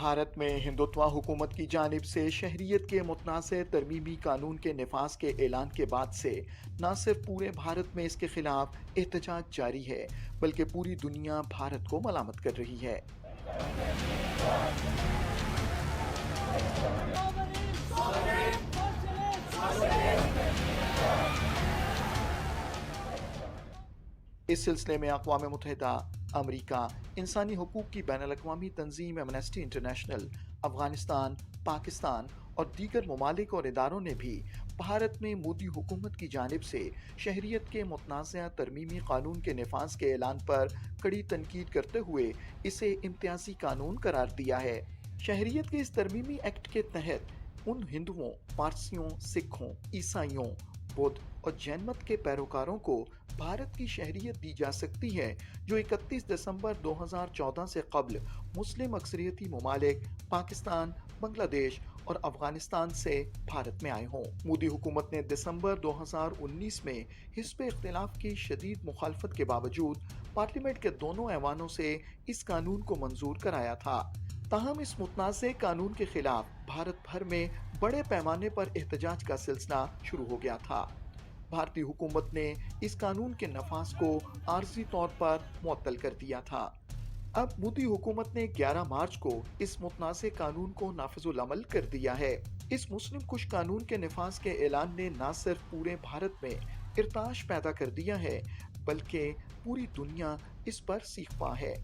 بھارت میں ہندوتوا حکومت کی جانب سے شہریت کے متنازع ترمیمی قانون کے نفاذ کے اعلان کے بعد سے نہ صرف پورے بھارت میں اس کے خلاف احتجاج جاری ہے بلکہ پوری دنیا بھارت کو ملامت کر رہی ہے۔ اس سلسلے میں اقوام متحدہ، امریکہ، انسانی حقوق کی بین الاقوامی تنظیم ایمنسٹی انٹرنیشنل، افغانستان، پاکستان اور دیگر ممالک اور اداروں نے بھی بھارت میں مودی حکومت کی جانب سے شہریت کے متنازع ترمیمی قانون کے نفاذ کے اعلان پر کڑی تنقید کرتے ہوئے اسے امتیازی قانون قرار دیا ہے۔ شہریت کے اس ترمیمی ایکٹ کے تحت ان ہندوؤں، پارسیوں، سکھوں، عیسائیوں، بدھ اور جین مت کے پیروکاروں کو بھارت کی شہریت دی جا سکتی ہے جو 31 دسمبر 2014 سے قبل مسلم اکثریتی ممالک پاکستان، بنگلہ دیش اور افغانستان سے بھارت میں آئے ہوں۔ مودی حکومت نے دسمبر 2019 میں حزب اختلاف کی شدید مخالفت کے باوجود پارلیمنٹ کے دونوں ایوانوں سے اس قانون کو منظور کرایا تھا۔ تاہم اس متنازع قانون کے خلاف بھارت بھر میں بڑے پیمانے پر احتجاج کا سلسلہ شروع ہو گیا تھا۔ بھارتی حکومت نے اس قانون کے نفاذ کو عارضی طور پر معطل کر دیا تھا۔ اب مودی حکومت نے 11 مارچ کو اس متنازع قانون کو نافذ العمل کر دیا ہے۔ اس مسلم کش قانون کے نفاذ کے اعلان نے نہ صرف پورے بھارت میں ارتعاش پیدا کر دیا ہے بلکہ پوری دنیا اس پر سیخ پا ہے۔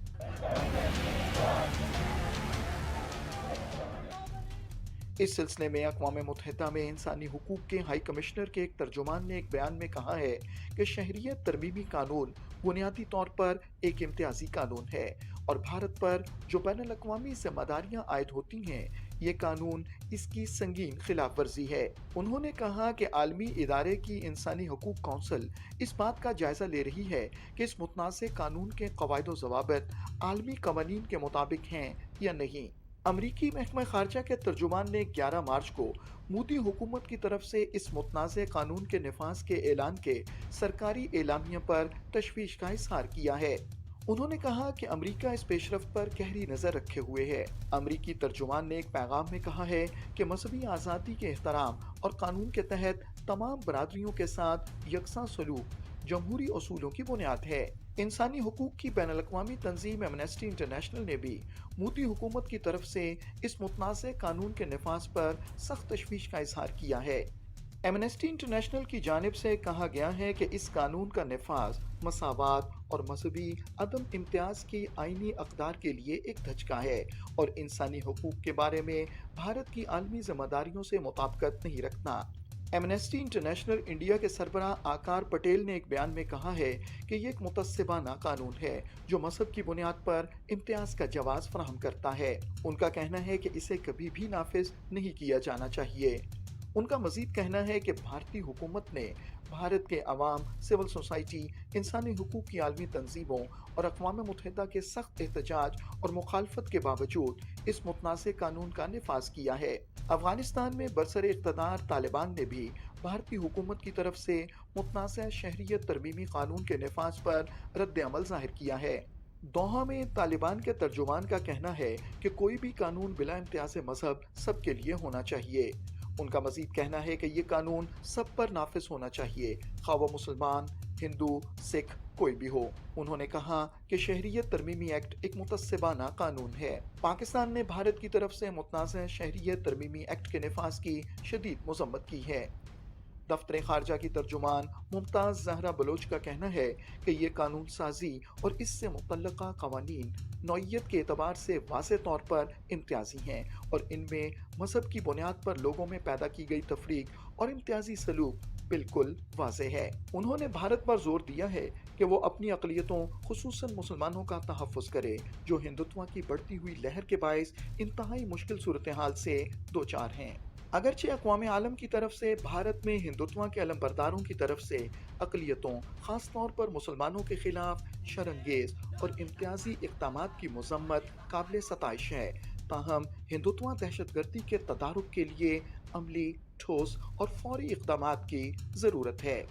اس سلسلے میں اقوام متحدہ میں انسانی حقوق کے ہائی کمشنر کے ایک ترجمان نے ایک بیان میں کہا ہے کہ شہریت ترمیمی قانون بنیادی طور پر ایک امتیازی قانون ہے اور بھارت پر جو بین الاقوامی ذمہ داریاں عائد ہوتی ہیں یہ قانون اس کی سنگین خلاف ورزی ہے۔ انہوں نے کہا کہ عالمی ادارے کی انسانی حقوق کونسل اس بات کا جائزہ لے رہی ہے کہ اس متنازع قانون کے قواعد و ضوابط عالمی قوانین کے مطابق ہیں یا نہیں۔ امریکی محکمہ خارجہ کے ترجمان نے 11 مارچ کو مودی حکومت کی طرف سے اس متنازع قانون کے نفاذ کے اعلان کے سرکاری اعلامیہ پر تشویش کا اظہار کیا ہے۔ انہوں نے کہا کہ امریکہ اس پیش رفت پر گہری نظر رکھے ہوئے ہے۔ امریکی ترجمان نے ایک پیغام میں کہا ہے کہ مذہبی آزادی کے احترام اور قانون کے تحت تمام برادریوں کے ساتھ یکساں سلوک جمہوری اصولوں کی بنیاد ہے۔ انسانی حقوق کی بین الاقوامی تنظیم ایمنسٹی انٹرنیشنل نے بھی مودی حکومت کی طرف سے اس متنازع قانون کے نفاذ پر سخت تشویش کا اظہار کیا ہے۔ ایمنسٹی انٹرنیشنل کی جانب سے کہا گیا ہے کہ اس قانون کا نفاذ مساوات اور مذہبی عدم امتیاز کی آئینی اقدار کے لیے ایک دھچکا ہے اور انسانی حقوق کے بارے میں بھارت کی عالمی ذمہ داریوں سے مطابقت نہیں رکھتا۔ ایمنسٹی انٹرنیشنل انڈیا کے سربراہ آکار پٹیل نے ایک بیان میں کہا ہے کہ یہ ایک متعصبانہ قانون ہے جو مذہب کی بنیاد پر امتیاز کا جواز فراہم کرتا ہے۔ ان کا کہنا ہے کہ اسے کبھی بھی نافذ نہیں کیا جانا چاہیے۔ ان کا مزید کہنا ہے کہ بھارتی حکومت نے بھارت کے عوام، سول سوسائٹی، انسانی حقوق کی عالمی تنظیموں اور اقوام متحدہ کے سخت احتجاج اور مخالفت کے باوجود اس متنازع قانون کا نفاذ کیا ہے۔ افغانستان میں برسر اقتدار طالبان نے بھی بھارتی حکومت کی طرف سے متنازع شہریت ترمیمی قانون کے نفاذ پر رد عمل ظاہر کیا ہے۔ دوحہ میں طالبان کے ترجمان کا کہنا ہے کہ کوئی بھی قانون بلا امتیاز مذہب سب کے لیے ہونا چاہیے۔ ان کا مزید کہنا ہے کہ یہ قانون سب پر نافذ ہونا چاہیے، خواہ وہ مسلمان، ہندو، سکھ، کوئی بھی ہو۔ انہوں نے کہا کہ شہریت ترمیمی ایکٹ ایک متعصبانہ قانون ہے۔ پاکستان نے بھارت کی طرف سے متنازع شہریت ترمیمی ایکٹ کے نفاذ کی شدید مذمت کی ہے۔ دفتر خارجہ کی ترجمان ممتاز زہرا بلوچ کا کہنا ہے کہ یہ قانون سازی اور اس سے متعلقہ قوانین نوعیت کے اعتبار سے واضح طور پر امتیازی ہیں اور ان میں مذہب کی بنیاد پر لوگوں میں پیدا کی گئی تفریق اور امتیازی سلوک بالکل واضح ہے۔ انہوں نے بھارت پر زور دیا ہے کہ وہ اپنی اقلیتوں خصوصاً مسلمانوں کا تحفظ کرے جو ہندوتوا کی بڑھتی ہوئی لہر کے باعث انتہائی مشکل صورتحال سے دوچار ہیں۔ اگرچہ اقوام عالم کی طرف سے بھارت میں ہندوتوا کے علمبرداروں کی طرف سے اقلیتوں، خاص طور پر مسلمانوں کے خلاف شرانگیز اور امتیازی اقدامات کی مذمت قابل ستائش ہے، تاہم ہندوتوا دہشت گردی کے تدارک کے لیے عملی، ٹھوس اور فوری اقدامات کی ضرورت ہے۔